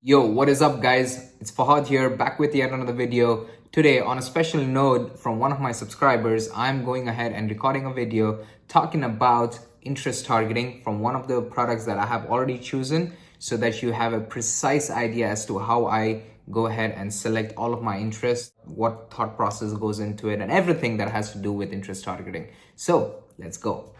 Yo, what is up guys? It's Fahad here, back with yet another video. Today, on a special note from one of my subscribers, I'm going ahead and recording a video talking about interest targeting from one of the products that I have already chosen so that you have a precise idea as to how I go ahead and select all of my interests, what thought process goes into it, and everything that has to do with interest targeting. So, let's go.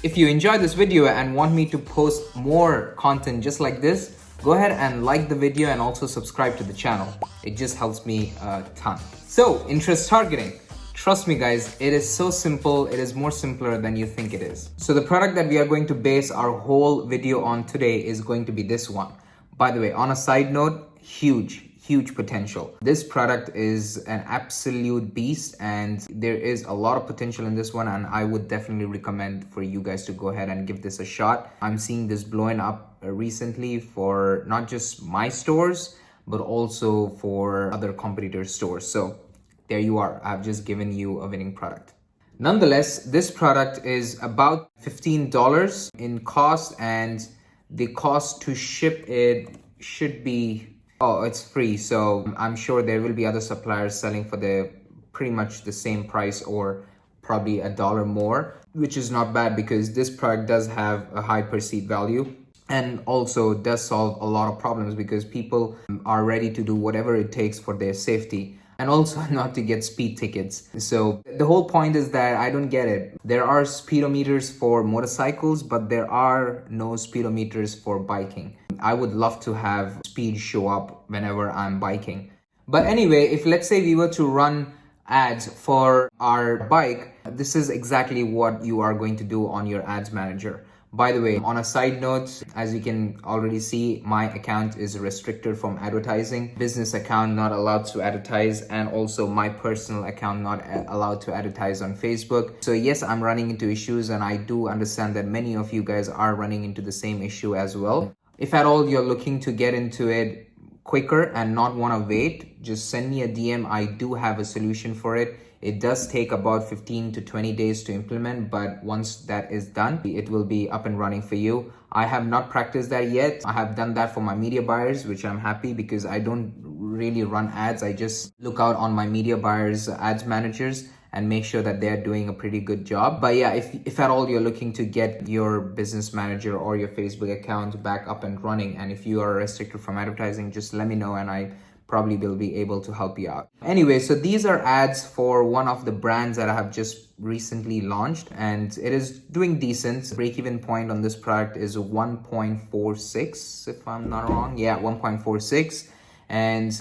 If you enjoyed this video and want me to post more content just like this, go ahead and like the video and also subscribe to the channel. It just helps me a ton. So, interest targeting. Trust me guys, it is so simple. It is more simpler than you think it is. So the product that we are going to base our whole video on today is going to be this one. By the way, on a side note, huge potential. This product is an absolute beast and there is a lot of potential in this one, and I would definitely recommend for you guys to go ahead and give this a shot. I'm seeing this blowing up recently for not just my stores but also for other competitors' stores. So there you are. I've just given you a winning product. Nonetheless, this product is about $15 in cost, and the cost to ship it should be, oh, it's free. So I'm sure there will be other suppliers selling for the pretty much the same price or probably $1 more, which is not bad because this product does have a high perceived value and also does solve a lot of problems because people are ready to do whatever it takes for their safety and also not to get speed tickets. So the whole point is that I don't get it. There are speedometers for motorcycles, but there are no speedometers for biking. I would love to have speed show up whenever I'm biking. But anyway, if let's say we were to run ads for our bike, this is exactly what you are going to do on your ads manager. By the way, on a side note, as you can already see, my account is restricted from advertising. Business account not allowed to advertise, and also my personal account not allowed to advertise on Facebook. So yes, I'm running into issues, and I do understand that many of you guys are running into the same issue as well. If at all you're looking to get into it quicker and not want to wait, just send me a DM. I do have a solution for it. It does take about 15 to 20 days to implement, but once that is done, it will be up and running for you. I have not practiced that yet. I have done that for my media buyers, which I'm happy because I don't really run ads. I just look out on my media buyers, ads managers, and make sure that they're doing a pretty good job. But yeah, if at all you're looking to get your business manager or your Facebook account back up and running, and if you are restricted from advertising, just let me know and I probably will be able to help you out. Anyway, so these are ads for one of the brands that I have just recently launched, and it is doing decent. Break-even point on this product is 1.46, if I'm not wrong. Yeah, 1.46. And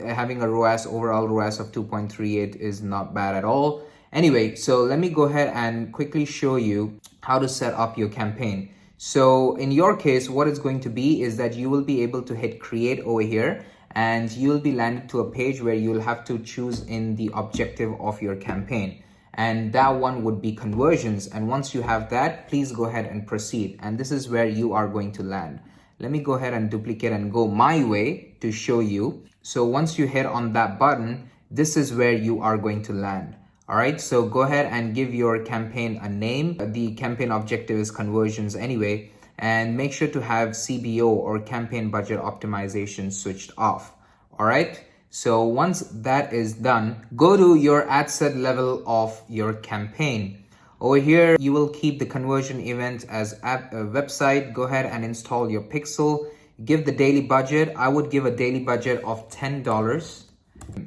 having a ROAS, overall ROAS of 2.38 is not bad at all. Anyway, so let me go ahead and quickly show you how to set up your campaign. So in your case, what it's going to be is that you will be able to hit create over here, and you'll be landed to a page where you'll have to choose in the objective of your campaign. And that one would be conversions. And once you have that, please go ahead and proceed. And this is where you are going to land. Let me go ahead and duplicate and go my way to show you. So once you hit on that button, this is where you are going to land. All right, so go ahead and give your campaign a name. The campaign objective is conversions anyway. And make sure to have CBO or campaign budget optimization switched off. All right. So once that is done, go to your ad set level of your campaign. Over here, you will keep the conversion event as a website. Go ahead and install your pixel. Give the daily budget. I would give a daily budget of $10.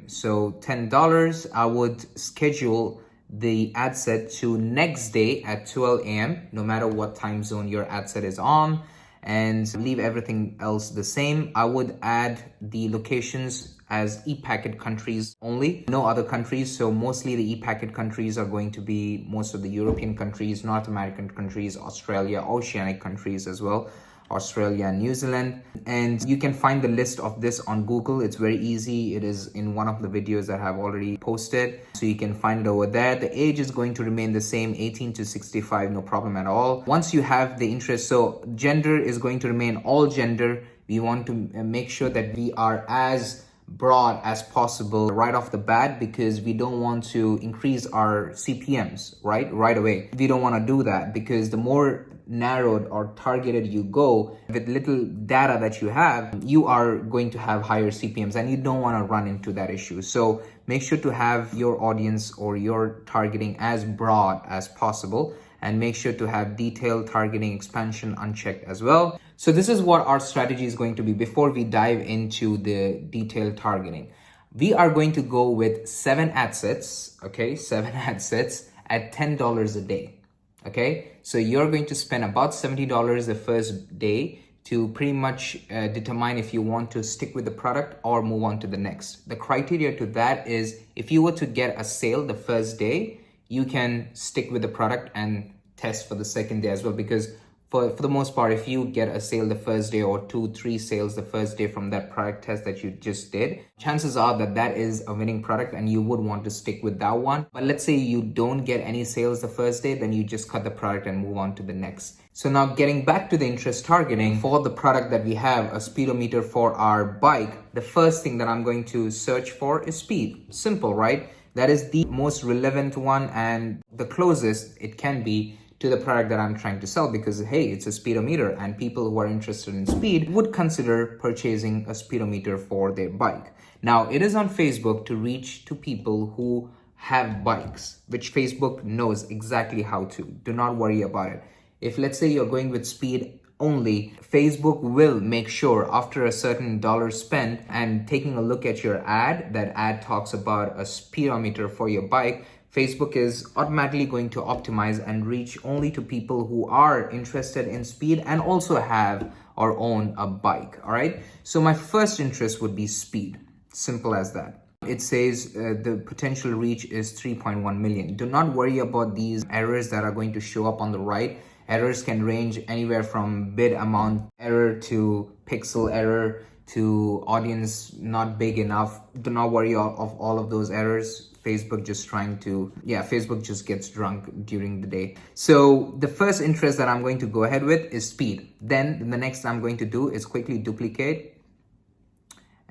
So $10, I would schedule the ad set to next day at 12 a.m. no matter what time zone your ad set is on, and leave everything else the same. I would add the locations as e-packet countries only, no other countries. So mostly the e-packet countries are going to be most of the European countries, North American countries, Australia, Oceanic countries as well, Australia and New Zealand. And you can find the list of this on Google. It's very easy. It is in one of the videos that I've already posted, so you can find it over there. The age is going to remain the same, 18 to 65, no problem at all. Once you have the interest, so gender is going to remain all gender. We want to make sure that we are as broad as possible right off the bat, because we don't want to increase our CPMs right away. We don't want to do that, because the more narrowed or targeted you go with little data that you have, you are going to have higher CPMs, and you don't want to run into that issue. So make sure to have your audience or your targeting as broad as possible, and make sure to have detailed targeting expansion unchecked as well. So this is what our strategy is going to be before we dive into the detailed targeting. We are going to go with 7 ad sets, okay? 7 ad sets at $10 a day, okay? So you're going to spend about $70 the first day to pretty much determine if you want to stick with the product or move on to the next. The criteria to that is, if you were to get a sale the first day, you can stick with the product and test for the second day as well, because for the most part, if you get a sale the first day, or 2-3 sales the first day from that product test that you just did, chances are that that is a winning product and you would want to stick with that one. But let's say you don't get any sales the first day, then you just cut the product and move on to the next. So now getting back to the interest targeting for the product that we have, a speedometer for our bike, the first thing that I'm going to search for is speed. Simple, right? That is the most relevant one and the closest it can be to the product that I'm trying to sell, because hey, it's a speedometer, and people who are interested in speed would consider purchasing a speedometer for their bike. Now, it is on Facebook to reach to people who have bikes, which Facebook knows exactly how to. Do not worry about it. If let's say you're going with speed only, Facebook will make sure after a certain dollar spent and taking a look at your ad, that ad talks about a speedometer for your bike, Facebook is automatically going to optimize and reach only to people who are interested in speed and also have or own a bike. All right. So my first interest would be speed. Simple as that. It says the potential reach is 3.1 million. Do not worry about these errors that are going to show up on the right. Errors can range anywhere from bid amount error to pixel error to audience not big enough. Do not worry of all of those errors. Facebook just gets drunk during the day. So the first interest that I'm going to go ahead with is speed. Then the next I'm going to do is quickly duplicate.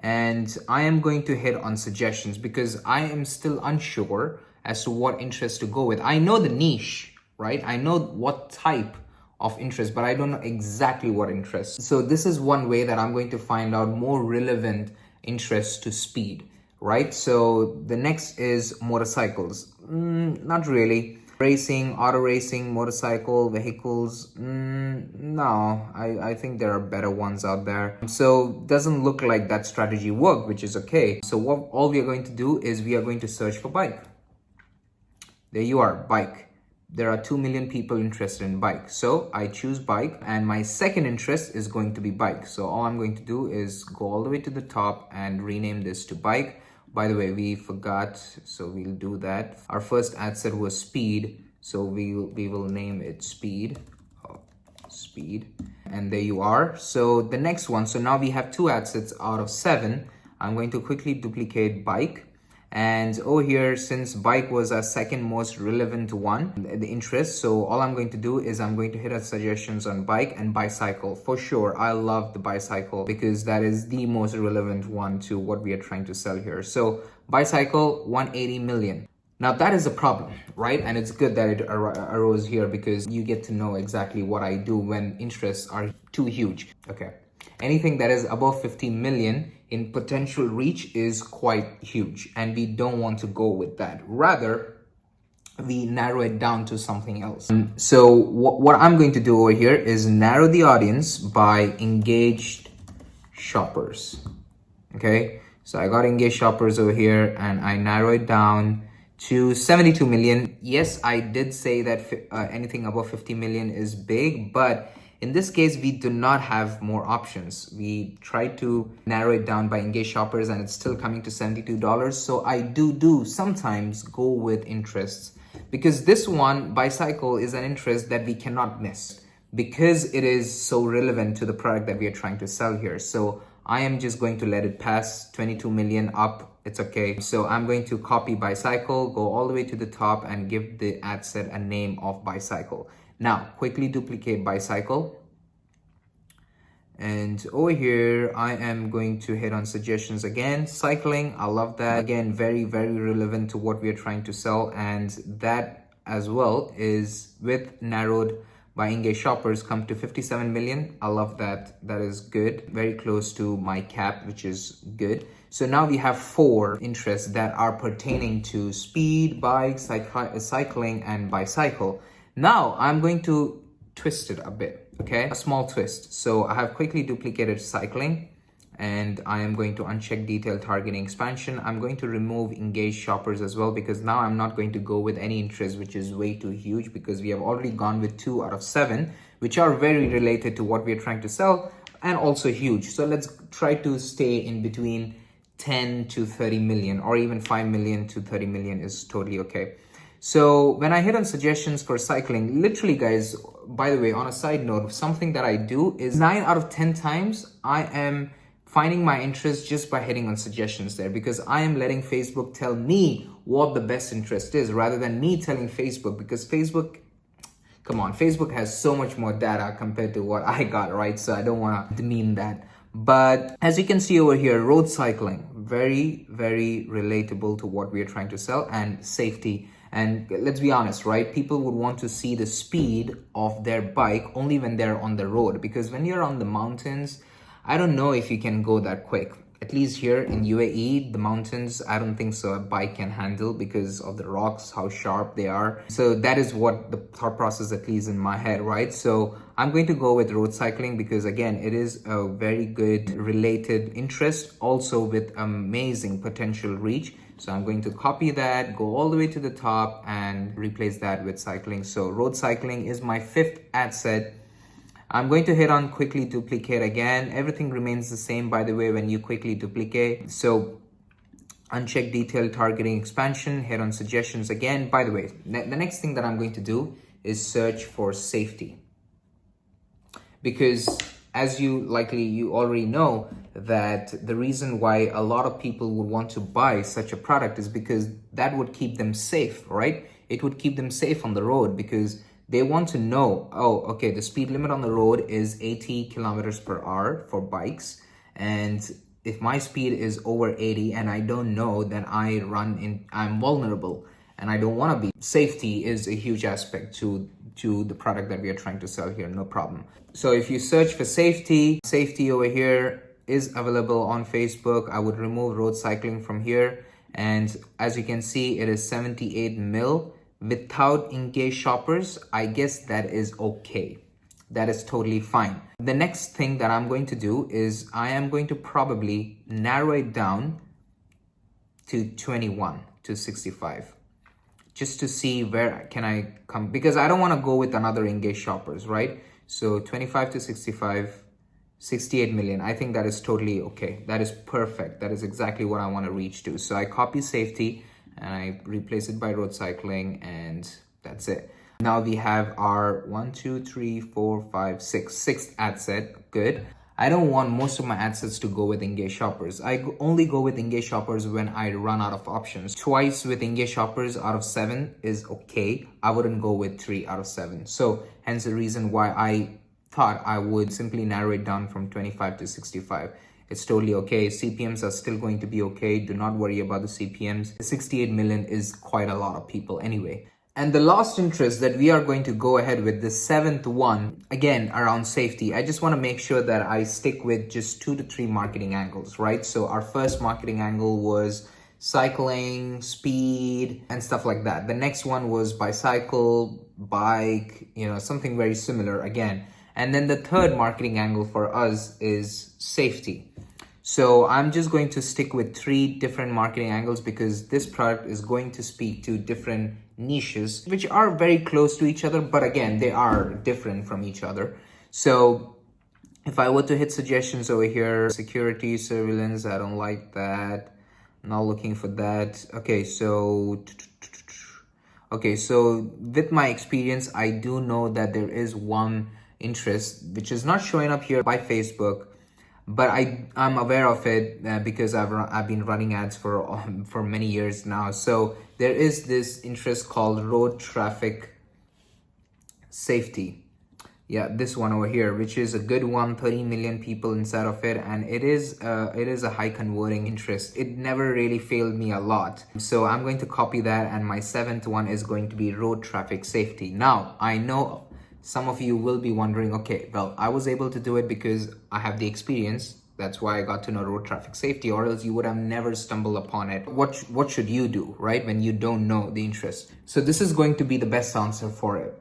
And I am going to hit on suggestions, because I am still unsure as to what interest to go with. I know the niche, right? I know what type of interest, but I don't know exactly what interest. So this is one way that I'm going to find out more relevant interests to speed, right? So the next is motorcycles. Not really. Racing, auto racing, motorcycle, vehicles. No, I think there are better ones out there. So doesn't look like that strategy worked, which is okay. So what all we are going to do is we are going to search for bike. There you are, bike. There are 2 million people interested in bike. So I choose bike, and my second interest is going to be bike. So all I'm going to do is go all the way to the top and rename this to bike. By the way, we forgot, so we'll do that. Our first ad set was speed, so we will name it speed. Speed. And there you are. So the next one, so now we have 2 ad sets out of 7. I'm going to quickly duplicate bike. And over here, since bike was our second most relevant one, the interest, so all I'm going to do is I'm going to hit our suggestions on bike and bicycle. For sure, I love the bicycle because that is the most relevant one to what we are trying to sell here. So bicycle, 180 million. Now that is a problem, right? And it's good that it arose here, because you get to know exactly what I do when interests are too huge. Okay. Anything that is above 50 million in potential reach is quite huge, and we don't want to go with that. Rather, we narrow it down to something else. So what I'm going to do over here is narrow the audience by engaged shoppers. Okay, so I got engaged shoppers over here, and I narrow it down to 72 million. Yes, I did say that anything above 50 million is big, but in this case, we do not have more options. We tried to narrow it down by engaged shoppers, and it's still coming to $72. So I do sometimes go with interests, because this one, bicycle, is an interest that we cannot miss because it is so relevant to the product that we are trying to sell here. So I am just going to let it pass 22 million up. It's okay. So I'm going to copy bicycle, go all the way to the top, and give the ad set a name of bicycle. Now, quickly duplicate bicycle. And over here, I am going to hit on suggestions again. Cycling, I love that. Again, very, very relevant to what we are trying to sell. And that as well is with narrowed by engaged shoppers come to 57 million. I love that. That is good. Very close to my cap, which is good. So now we have 4 interests that are pertaining to speed, bike, cycling, and bicycle. Now I'm going to twist it a bit, okay? A small twist. So I have quickly duplicated cycling, and I am going to uncheck detailed targeting expansion. I'm going to remove engaged shoppers as well, because now I'm not going to go with any interest which is way too huge, because we have already gone with 2 out of 7, which are very related to what we are trying to sell and also huge. So let's try to stay in between 10 to 30 million, or even 5 million to 30 million is totally okay. So when I hit on suggestions for cycling, literally guys, by the way, on a side note, something that I do is 9 out of 10 times I am finding my interest just by hitting on suggestions there, because I am letting Facebook tell me what the best interest is rather than me telling Facebook, because Facebook, come on, Facebook has so much more data compared to what I got, right? So I don't want to demean that. But as you can see over here, road cycling, very, very relatable to what we are trying to sell, and safety. And let's be honest, right? People would want to see the speed of their bike only when they're on the road, because when you're on the mountains, I don't know if you can go that quick. At least here in UAE, the mountains, I don't think so a bike can handle because of the rocks, how sharp they are. So that is what the thought process, at least in my head, right? So I'm going to go with road cycling because again, it is a very good related interest, also with amazing potential reach. So I'm going to copy that, go all the way to the top and replace that with cycling. So road cycling is my 5th ad set. I'm going to hit on quickly duplicate again. Everything remains the same, by the way, when you quickly duplicate. So uncheck detailed targeting expansion, hit on suggestions again. By the way, the next thing that I'm going to do is search for safety. Because as you already know, that the reason why a lot of people would want to buy such a product is because that would keep them safe, right? It would keep them safe on the road, because they want to know, oh, okay, the speed limit on the road is 80 kilometers per hour for bikes. And if my speed is over 80 and I don't know, then I'm vulnerable and I don't want to be. Safety is a huge aspect to the product that we are trying to sell here, no problem. So if you search for safety over here is available on Facebook. I would remove road cycling from here. And as you can see, it is 78 mil. Without engaged shoppers, I guess that is okay. That is totally fine. The next thing that I'm going to do is I am going to probably narrow it down to 21 to 65. Just to see where can I come, because I don't want to go with another engaged shoppers, right? So 25 to 65, 68 million. I think that is totally okay. That is perfect. That is exactly what I want to reach to. So I copy safety and I replace it by road cycling, and that's it. Now we have our 1, 2, 3, 4, 5, 6, sixth ad set. Good. I don't want most of my ad sets to go with engaged shoppers. I only go with engaged shoppers when I run out of options. Twice with engaged shoppers out of 7 is okay. I wouldn't go with 3 out of 7. So hence the reason why I thought I would simply narrow it down from 25 to 65. It's totally okay. CPMs are still going to be okay. Do not worry about the CPMs. 68 million is quite a lot of people anyway. And the last interest that we are going to go ahead with, the 7th one, again, around safety. I just want to make sure that I stick with just 2 to 3 marketing angles, right? So our first marketing angle was cycling, speed, and stuff like that. The next one was bicycle, bike, something very similar again. And then the third marketing angle for us is safety. So I'm just going to stick with 3 different marketing angles, because this product is going to speak to different niches, which are very close to each other, but again, they are different from each other. So if I were to hit suggestions over here, security, surveillance, I don't like that. I'm not looking for that. Okay, so with my experience, I do know that there is one interest which is not showing up here by Facebook, but I'm aware of it because I've been running ads for many years now. So there is this interest called road traffic safety. Yeah, this one over here, which is a good one, 13 million people inside of it, and it is a high converting interest. It never really failed me a lot. So I'm going to copy that, and my seventh one is going to be road traffic safety. Now, I know some of you will be wondering, okay, well, I was able to do it because I have the experience. That's why I got to know road traffic safety, or else you would have never stumbled upon it. What should you do, right, when you don't know the interest? So this is going to be the best answer for it.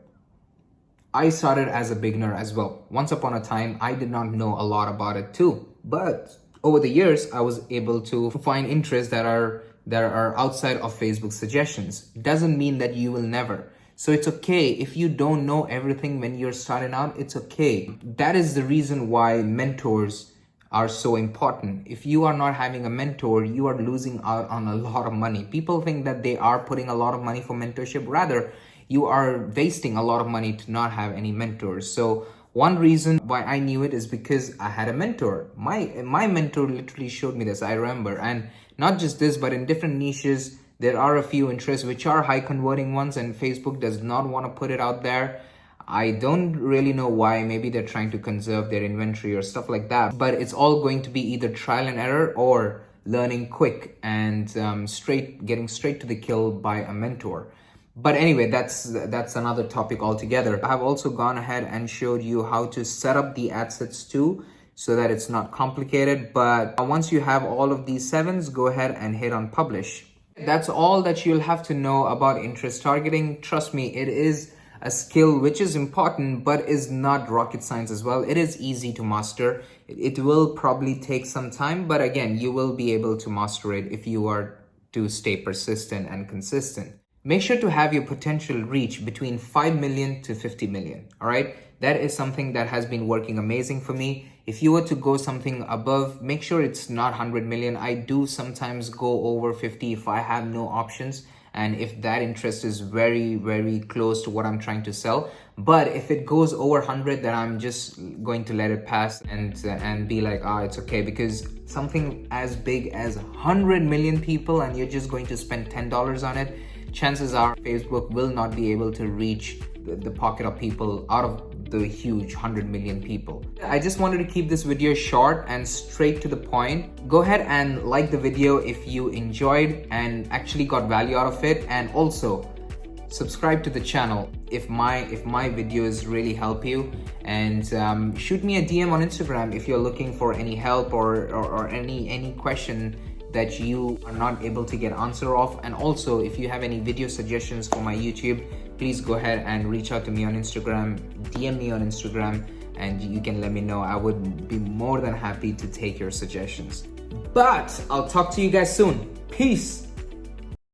I started as a beginner as well. Once upon a time, I did not know a lot about it too. But over the years, I was able to find interests that are outside of Facebook suggestions. Doesn't mean that you will never. So it's okay if you don't know everything when you're starting out, it's okay. That is the reason why mentors are so important. If you are not having a mentor, you are losing out on a lot of money. People think that they are putting a lot of money for mentorship. Rather, you are wasting a lot of money to not have any mentors. So one reason why I knew it is because I had a mentor. My mentor literally showed me this, I remember. And not just this, but in different niches, there are a few interests which are high converting ones, and Facebook does not want to put it out there. I don't really know why. Maybe they're trying to conserve their inventory or stuff like that. But it's all going to be either trial and error or learning quick and getting straight to the kill by a mentor. But anyway, that's another topic altogether. I have also gone ahead and showed you how to set up the ad sets too, so that it's not complicated. But once you have all of these sevens, go ahead and hit on publish. That's all that you'll have to know about interest targeting. Trust me, it is a skill which is important, but is not rocket science as well. It is easy to master. It will probably take some time, but again, you will be able to master it if you are to stay persistent and consistent. Make sure to have your potential reach between 5 million to 50 million, all right? That is something that has been working amazing for me. If you were to go something above, make sure it's not 100 million. I do sometimes go over 50 if I have no options, and if that interest is very, very close to what I'm trying to sell. But if it goes over 100, then I'm just going to let it pass and be like, it's okay, because something as big as 100 million people and you're just going to spend $10 on it, chances are Facebook will not be able to reach the pocket of people out of the huge 100 million people. I just wanted to keep this video short and straight to the point. Go ahead and like the video if you enjoyed and actually got value out of it, and also subscribe to the channel if my videos really help you, and shoot me a DM on Instagram if you're looking for any help or any question that you are not able to get answer of. And also, if you have any video suggestions for my YouTube, please go ahead and reach out to me on Instagram, DM me on Instagram, and you can let me know. I would be more than happy to take your suggestions. But I'll talk to you guys soon. Peace.